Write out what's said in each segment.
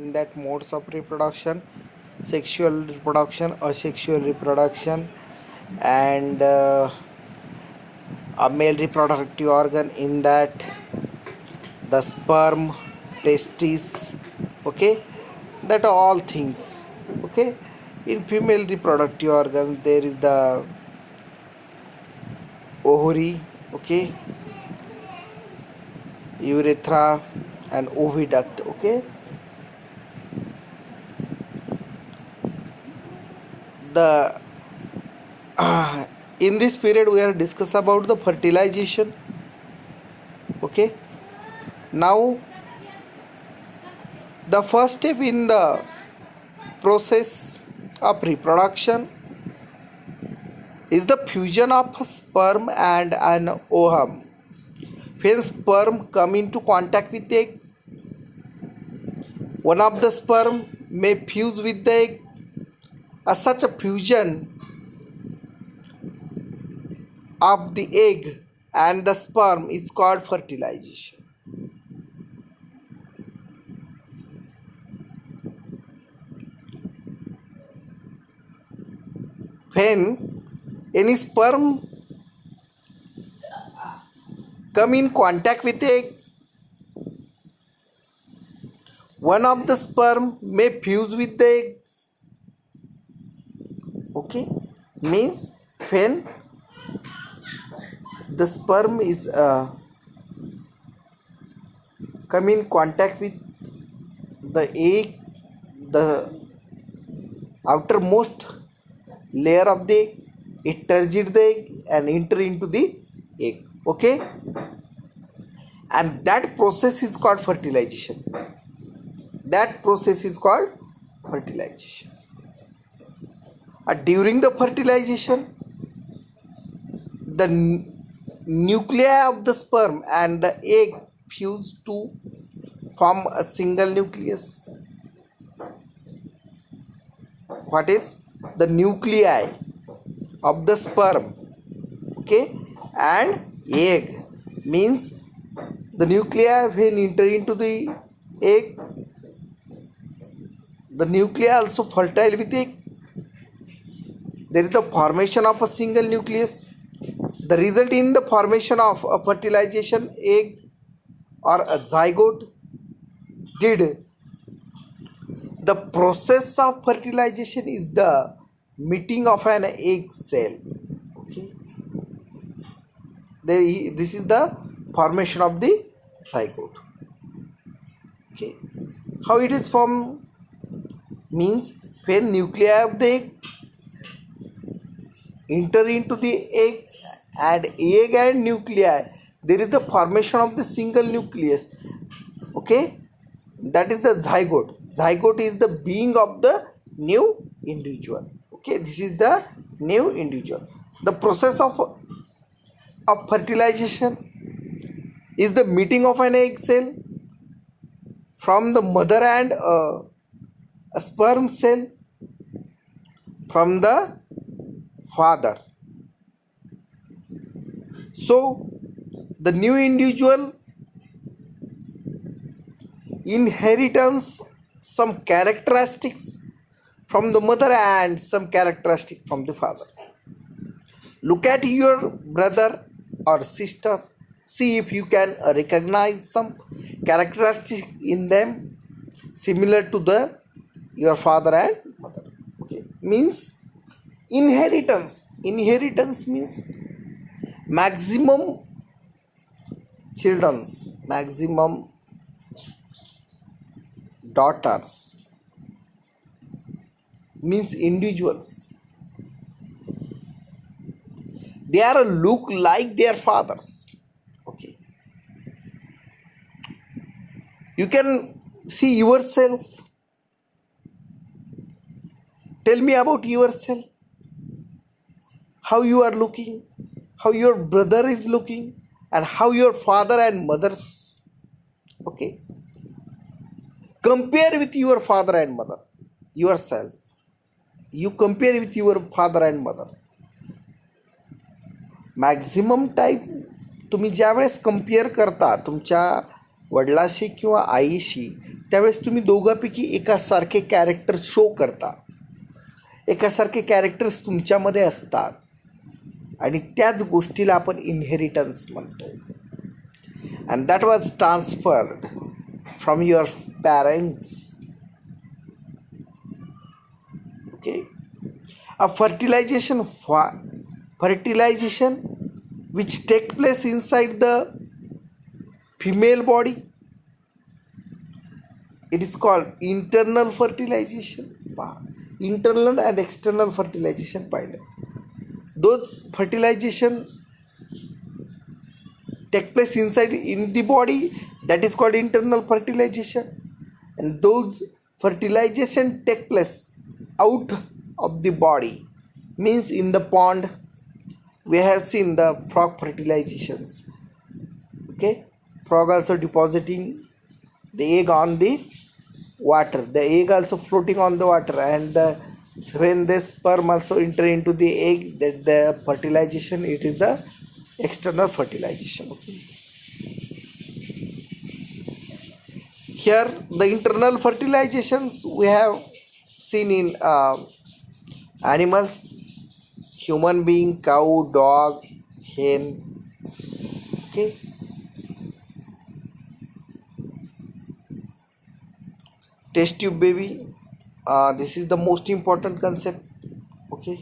in that modes of reproduction: sexual reproduction, asexual reproduction, and a male reproductive organ, in that the sperm, testes, okay, that are all things. Okay, in female reproductive organ there is the ovary, okay, urethra, and oviduct. Okay, the in this period we are discuss about the fertilization. Okay, now the first step in the process of reproduction is the fusion of sperm and an ovum. When sperm come into contact with egg, one of the sperm may fuse with the egg. Such a fusion of the egg and the sperm is called fertilization. When any sperm come in contact with egg, one of the sperm may fuse with the egg. Okay, means when the sperm is come in contact with the egg, the outermost layer of the egg, it turgid the egg and enter into the egg. Okay, and that process is called fertilization. That process is called fertilization. During the fertilization, the nuclei of the sperm and the egg fuse to form a single nucleus. What is the nuclei of the sperm, okay, and egg? Means the nuclei when enter into the egg, the nuclei also fertile with egg. There is the formation of a single nucleus. The result in the formation of a fertilization egg or a zygote. Did the process of fertilization is the meeting of an egg cell. Okay, this is the formation of the zygote. Okay, how it is formed? Means when nuclei of the egg enter into the egg, and egg and nuclei, there is the formation of the single nucleus. Okay, that is the zygote. Zygote is the being of the new individual. Okay, this is the new individual. The process of fertilization is the meeting of an egg cell from the mother and a sperm cell from the father. So the new individual inherits some characteristics from the mother and some characteristics from the father. Look at your brother or sister. See if you can recognize some characteristics in them similar to your father and mother. Okay, means inheritance. Inheritance means maximum children's, maximum daughters, means individuals. They are look like their fathers. Okay, you can see yourself. Tell me about yourself. How you are looking, how your brother is looking, and how your father and mother's. Okay, compare with your father and mother yourself. You compare with your father and mother. Maximum type तुम्ही ज्यावेळेस compare करता तुमच्या वडिलाशी किंवा आईशी, त्यावेळेस तुम्ही दोघांपैकी एकासारखे character show करता, एकासारखे characters तुमच्यामध्ये असतात आणि त्याच गोष्टीला आपण इनहेरिटन्स म्हणतो. And that was transferred from your parents. Okay. A fertilization which take place inside the female body, it is called internal fertilization. Internal and external fertilization पाहिलं. Those fertilization take place inside in the body, that is called internal fertilization, and those fertilization take place out of the body, means in the pond. We have seen the frog fertilizations. Okay, frog also depositing the egg on the water, the egg also floating on the water, and when the sperm also enter into the egg, that the fertilization, it is the external fertilization. Okay. Here the internal fertilizations we have seen in animals, human being, cow, dog, hen. Okay. Test tube baby, this is the most important concept. Okay.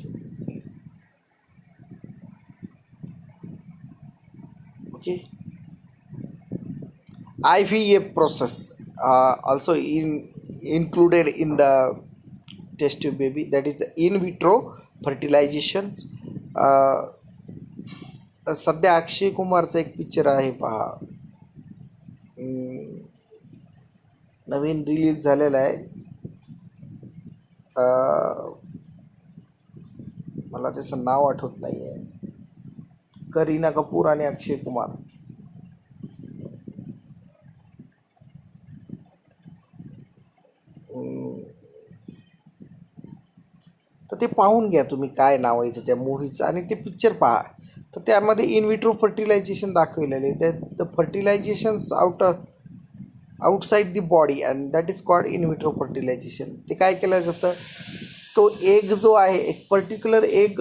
Okay. IVF process also included in the test tube baby, that is the in vitro fertilizations. सध्या अक्षय कुमारचा एक picture आहे पहा, नवीन release झालेला आहे. मला त्याचं नाव आठवत नाही आहे. करीना कपूर आणि अक्षय कुमार. तर ते पाहून घ्या तुम्ही, काय नाव आहे त्या मूव्हीचं, आणि ते पिक्चर पहा. तर त्यामध्ये इन विट्रो फर्टिलायझेशन दाखवलेले, the fertilisations outside the body, and that is called in vitro fertilisation. ते काय केलं जातं, तो एग जो आहे, एक पर्टिक्युलर एग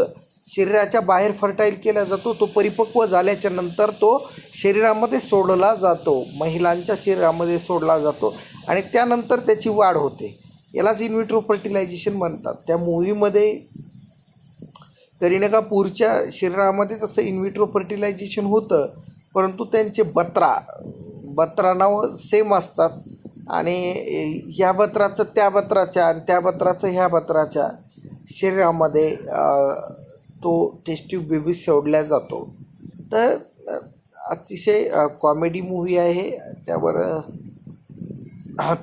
शरीराच्या बाहेर फर्टाईल केला जातो. तो परिपक्व झाल्याच्या नंतर तो शरीरामध्ये सोडला जातो, महिलांच्या शरीरामध्ये सोडला जातो, आणि त्यानंतर त्याची वाढ होते. यालाच इन विट्रो फर्टिलायझेशन म्हणतात. त्या मूव्हीमध्ये करीना कपूरच्या शरीरामध्ये तसं इन विट्रो फर्टिलायझेशन होतं, परंतु त्यांचे बत्रा नाव सेम असतात, आणि ह्या बत्राचं त्या बत्राच्या आणि त्या बत्राचं ह्या बत्राच्या शरीरामध्ये तो टेस्ट ट्यूब बेबी सोडला जातो. तर अतिशय कॉमेडी मूव्ही आहे, त्यावर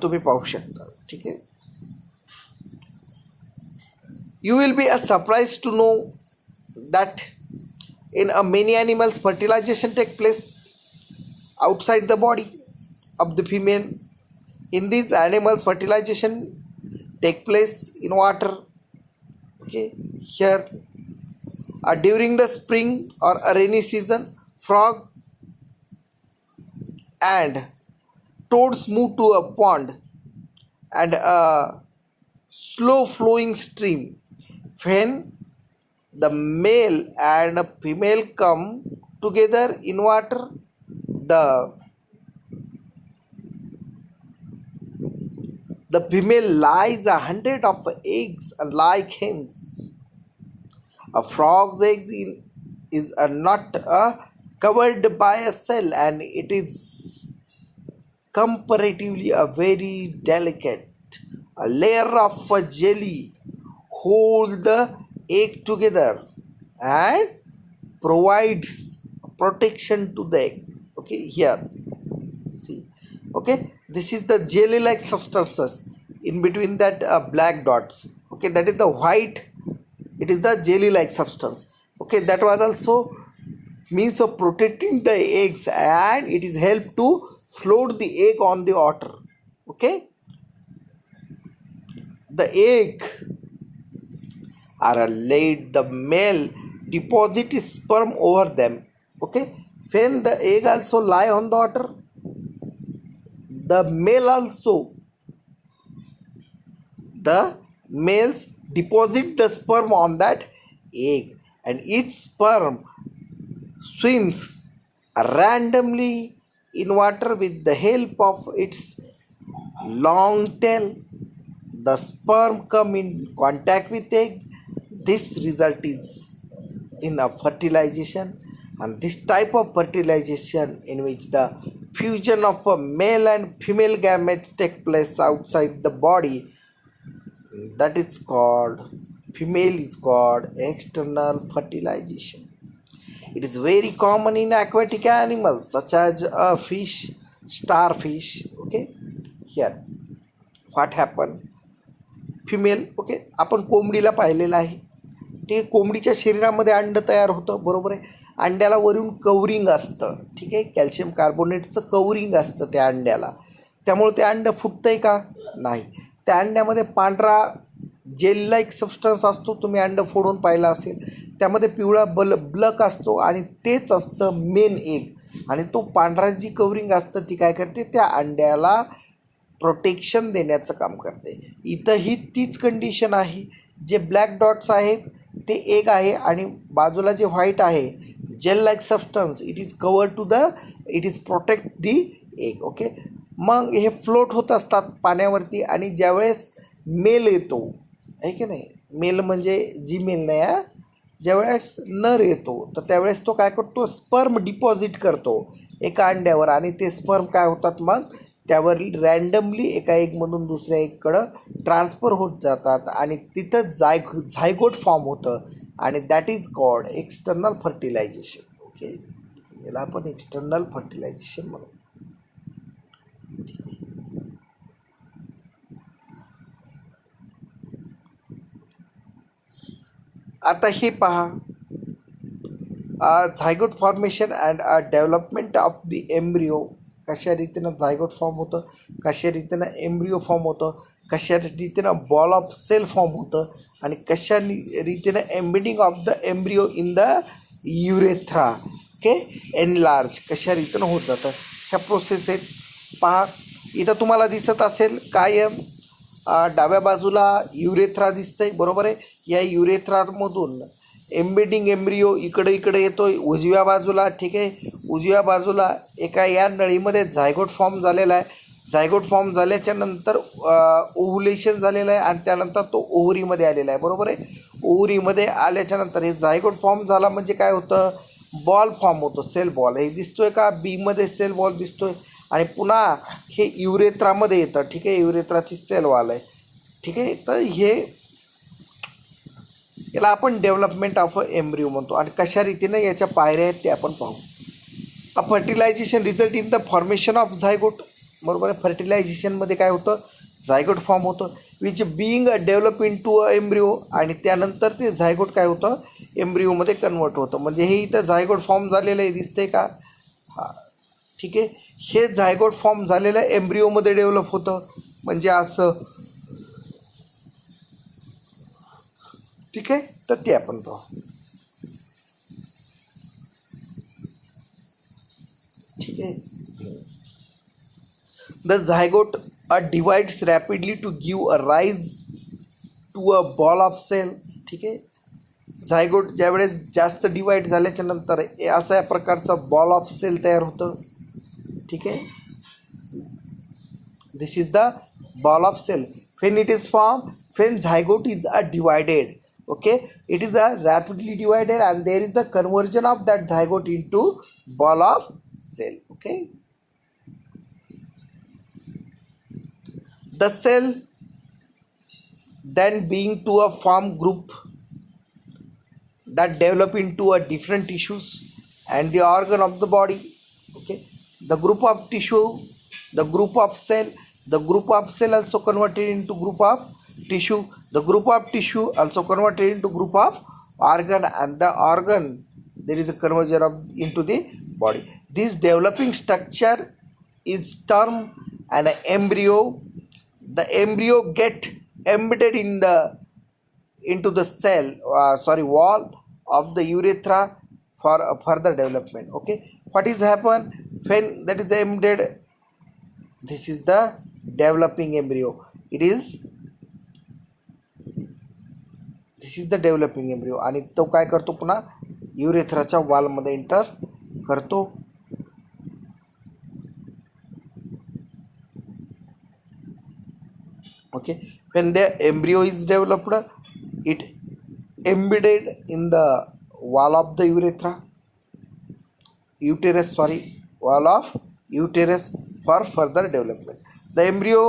तुम्ही पाहू शकता. ठीक आहे. You will be surprised to know that in many animals fertilization take place outside the body of the female. In these animals fertilization take place in water. Okay, here during the spring or a rainy season, frog and toads move to a pond and a slow flowing stream. When the male and female come together in water, the female lays 100 of eggs like hens. A frog's eggs is not covered by a cell, and it is comparatively a very delicate. A layer of jelly hold the egg together and provides protection to the egg. Okay, here see. Okay, this is the jelly like substances in between that black dots. Okay, that is the white, it is the jelly like substance. Okay, that was also means of protecting the eggs, and it is help to float the egg on the water. Okay, the egg are laid, the male deposit sperm over them. Okay, when the egg also lie on the water, the male also the males deposit the sperm on that egg, and each sperm swims randomly in water with the help of its long tail. The sperm come in contact with egg. This result is in a fertilization, and this type of fertilization in which the fusion of a male and female gametes take place outside the body, that is called, female is called external fertilization. It is very common in aquatic animals such as a fish, starfish. Okay, here what happen, female, okay, आपण कोंबडीला पाहिलेलं आहे. ठीक आहे, कोंबडीच्या शरीरामध्ये अंड तयार होतं, बरोबर आहे. अंड्याला वरून कवरिंग असतं, ठीक आहे, कॅल्शियम कार्बोनेटचं कवरिंग असतं त्या अंड्याला. त्यामुळे ते अंड फुटतं आहे का? नाही. त्या अंड्यामध्ये पांढरा जेल लाईक सबस्टन्स असतो, तुम्ही अंड फोडून पाहिला असेल. त्यामध्ये पिवळा ब्लक असतो आणि तेच असतं मेन एग. आणि तो पांढरा जी कवरिंग असतं ती काय करते, त्या अंड्याला प्रोटेक्शन देण्याचं काम करते. इथंही तीच कंडिशन आहे. जे ब्लॅक डॉट्स आहेत ते एग आहे, आणि बाजूला जे व्हाईट आहे gel like substance, it is cover to the, it is protect the egg. Okay, मग हे फ्लोट होत असतात पाण्यावरती, आणि ज्यावेळेस मेल येतो, आहे की नाही, मेल म्हणजे जी मेल नाही आहे, ज्यावेळेस नर येतो तर त्यावेळेस तो काय करतो, स्पर्म डिपॉझिट करतो एका अंड्यावर, आणि ते स्पर्म काय होतात, मग त्यावर रँडमली एका एगमधून दुसऱ्या एगकडं ट्रान्सफर होत जातात, आणि तिथं झायगोट फॉर्म होतं, आणि that is called external fertilisation. Okay, याला आपण एक्सटर्नल फर्टिलायझेशन म्हणू. आता हे पहा, zygote formation and development of the embryo. कशा रीतीनं झायगोट फॉर्म होतं, कशा रीतीनं एम्ब्रिओ फॉर्म होतं, कशा रीतीनं बॉल ऑफ सेल फॉर्म होतं, आणि कशा रीतीनं embedding of the embryo in the urethra, okay, enlarge, कशा रीतीनं होत जातं, ह्या प्रोसेस आहेत. पहा, इथं तुम्हाला दिसत असेल कायम डाव्या बाजूला युरेथ्रा दिसतंय, बरोबर आहे. या युरेथ्रामधून एम्बेडिंग एम्ब्रिओ इकडे येतो आहे उजव्या बाजूला. ठीक आहे, उजव्या बाजूला एका या नळीमध्ये झायगोट फॉर्म झालेला आहे. झायगोट फॉर्म झाल्याच्या नंतर ओव्हुलेशन झालेलं आहे, आणि त्यानंतर तो ओव्हरीमध्ये आलेला आहे, बरोबर आहे. ओव्हरीमध्ये आल्याच्या नंतर हे झायगोट फॉर्म झाला म्हणजे काय होतं, बॉल फॉर्म होतो, सेल बॉल. हे दिसतोय का, बीमध्ये सेल बॉल दिसतोय, आणि पुन्हा हे युरेथ्रामध्ये येतं. ठीक आहे, युरेथ्राची सेल वॉल आहे. ठीक आहे, तर हे याला आपण डेव्हलपमेंट ऑफ एम्ब्रिओ म्हणतो, आणि कशा रीतीनं याच्या पायऱ्या आहेत ते आपण पाहू. A fertilisation result in the formation of zygote, बरोबर आहे. फर्टिलायझेशनमध्ये काय होतं, झायगोट फॉर्म होतं, which being develop into a embryo, आणि त्यानंतर ते झायगोट काय होतं, एम्ब्रिओमध्ये कन्वर्ट होतं. म्हणजे हे इथं झायगोट फॉर्म झालेलं आहे, दिसतंय का, हां, ठीक आहे. हे झायगोट फॉर्म झालेलं एम्ब्रिओमध्ये डेव्हलप होतं, म्हणजे असं. ठीक आहे, तर ते आपण पाहू. ठीक आहे, the zygote divides rapidly to give a rise to a ball of cell. ठीक आहे, झायगोट ज्यावेळेस जास्त डिवाइड झाल्याच्या नंतर अशा प्रकारचा बॉल ऑफ सेल तयार होतं. ठीक आहे, this is the ball of cell. when it is formed, when zygote is divided, okay, it is rapidly divided, and there is the conversion of that zygote into ball of cell. Okay, the cell then being to a form group that develop into a different tissues and the organ of the body. Okay, the group of tissue, the group of cell, the group of cell also converted into group of tissue, the group of tissue also converted into group of organ, and the organ there is a conversion of into the body. This developing structure is termed an embryo. The embryo get embedded in the into the cell wall of the urethra for further development. Okay, what is happen when that is embedded? This is the developing embryo. It is this is the developing embryo. आणि तो काय करतो, पुन्हा युरेथ्राच्या वॉलमध्ये enter करतो. Okay, when the embryo is developed, it embedded in the wall of the wall of uterus for further development. The embryo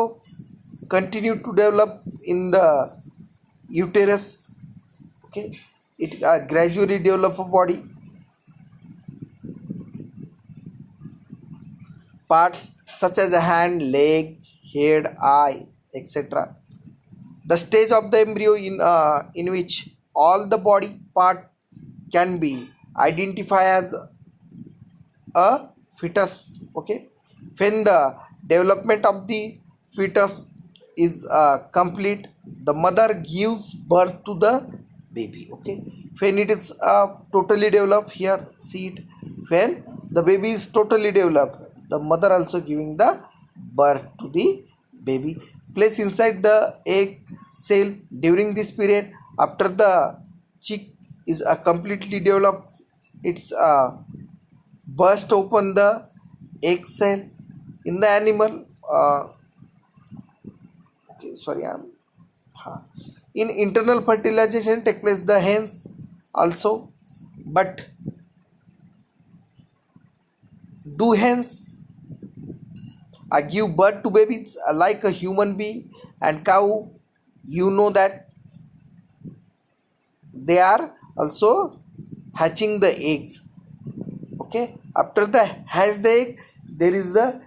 continue to develop in the uterus. Okay, it gradually develop a body parts such as a hand, leg, head, eye, etc. The stage of the embryo in which all the body part can be identified as a fetus. Okay, when the development of the fetus is complete, the mother gives birth to the baby. Okay, when it is totally developed, here see it, when the baby is totally developed, the mother also giving the birth to the baby. Place inside the egg cell during this period. After the chick is completely developed, it's burst open the egg cell in the animal. Okay, sorry, in internal fertilization take place the hens also. But do hens give birth to babies like a human being and cow? You know that they are also hatching the eggs. Okay, after the hatch the egg, there is the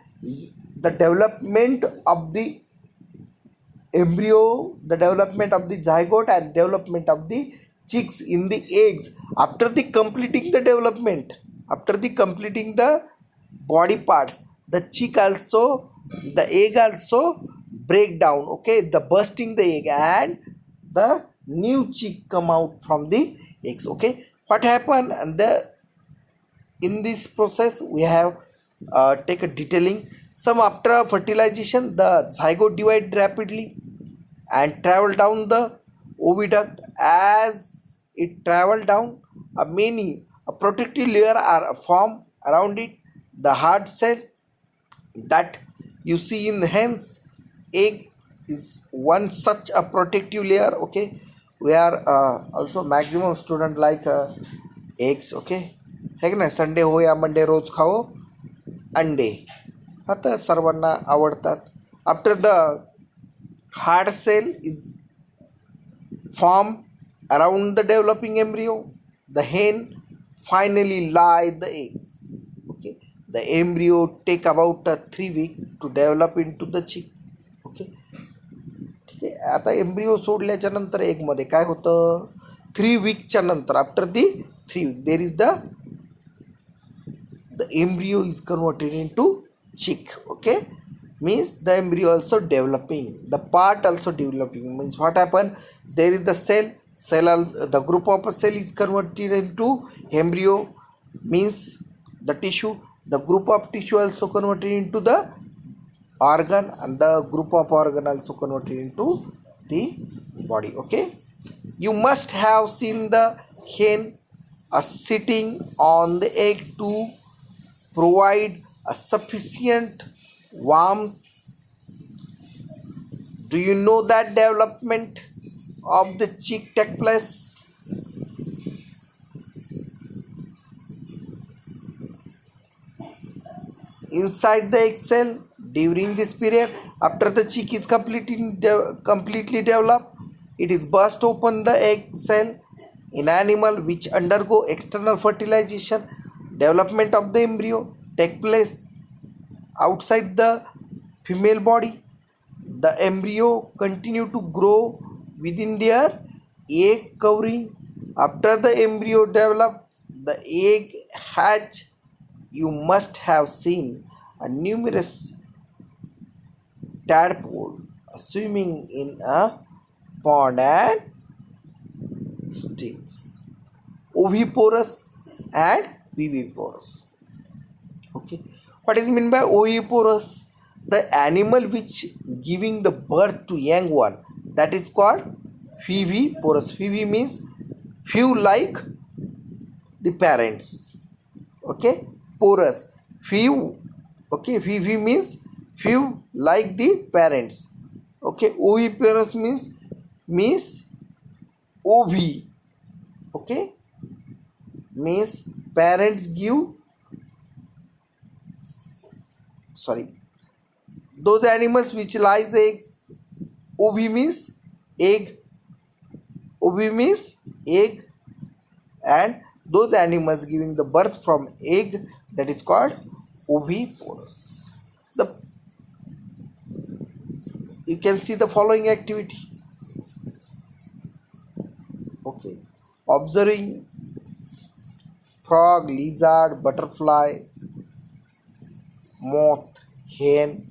development of the embryo, the development of the zygote, and development of the chicks in the eggs. After the completing the development, after the completing the body parts, the chick also, the egg also break down. Okay, the bursting the egg and the new chick come out from the eggs. Okay, what happened, and the in this process we have take a detailing. Some after fertilization, the zygote divide rapidly and travel down the oviduct. As it travel down, a protective layer are formed around it. The hard cell that you see in hens egg is one such a protective layer. Okay, we are also maximum student like eggs. Okay, है की नाही, Sunday हो या Monday रोज खाओ अंडे, आता सर्वांना आवडतात. After the hard cell is form around the developing embryo, the hen finally lie the eggs. Okay, the embryo take about 3 weeks to develop into the chick. Okay, ठीक आहे. आता एम्ब्रियो सोडल्याच्या नंतर एगमध्ये काय होतं, 3 वीकच्या नंतर, after the 3 week, there is the embryo is converted into chick. Okay, means the embryo also developing, the part also developing. Means what happened, there is the the group of a cell is converted into embryo, means the tissue. The group of tissue also converted into the organ, and the group of organ also converted into the body. Okay, you must have seen the hen sitting on the egg to provide a sufficient warmth. Do you know that development of the chick take place? Inside the egg cell during this period. After the chick is completely developed, it is burst open the egg cell in animal which undergo external fertilization. Development of the embryo take place outside the female body. The embryo continue to grow within their egg covering. After the embryo develop, the egg hatch. You must have seen a numerous tadpole swimming in a pond and stings. Oviporous and viviparous. Okay, what is meant by oviparous? The animal which giving the birth to young one, that is called viviparous. Vivi means few like the parents. Okay, porous. Few. Okay, vivi means few like the parents. Okay, oviparous means ov. Okay, means parents give, sorry, those animals which lies eggs. Ov means egg. Ov means egg, and those animals giving the birth from egg, that is called oviparous. The you can see the following activity. Okay, observing frog, lizard, butterfly, moth, hen,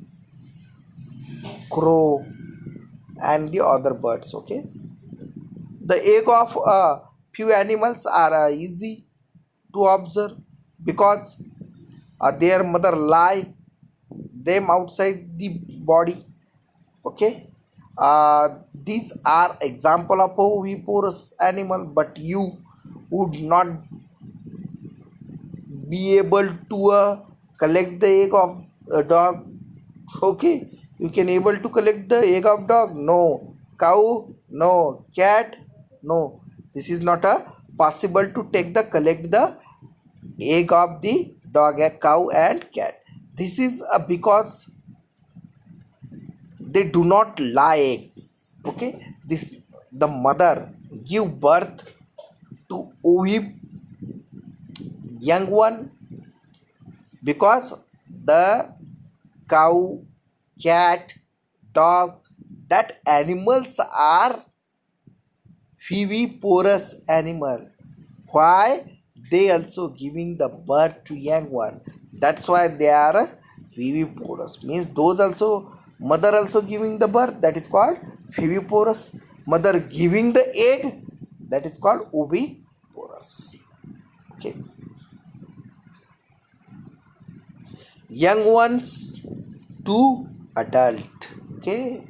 crow, and the other birds. Okay, the egg of a few animals are easy to observe because their mother lie them outside the body. Okay, these are example of oviparous animal, but you would not be able to collect the egg of a dog. Okay, you can able to collect the egg of dog? No. Cow? No. Cat? No. This is not a possible to collect the egg of the dog, a cow and cat. This is because they do not lay eggs. Okay, this the mother give birth to ovi young one, because the cow, cat, dog, that animals are viviparous animal. Why? They also giving the birth to young one. That's why they are viviparous. Means those also, mother also giving the birth, that is called viviparous. Mother giving the egg, that is called oviparous. Okay. Young ones to adult. Okay.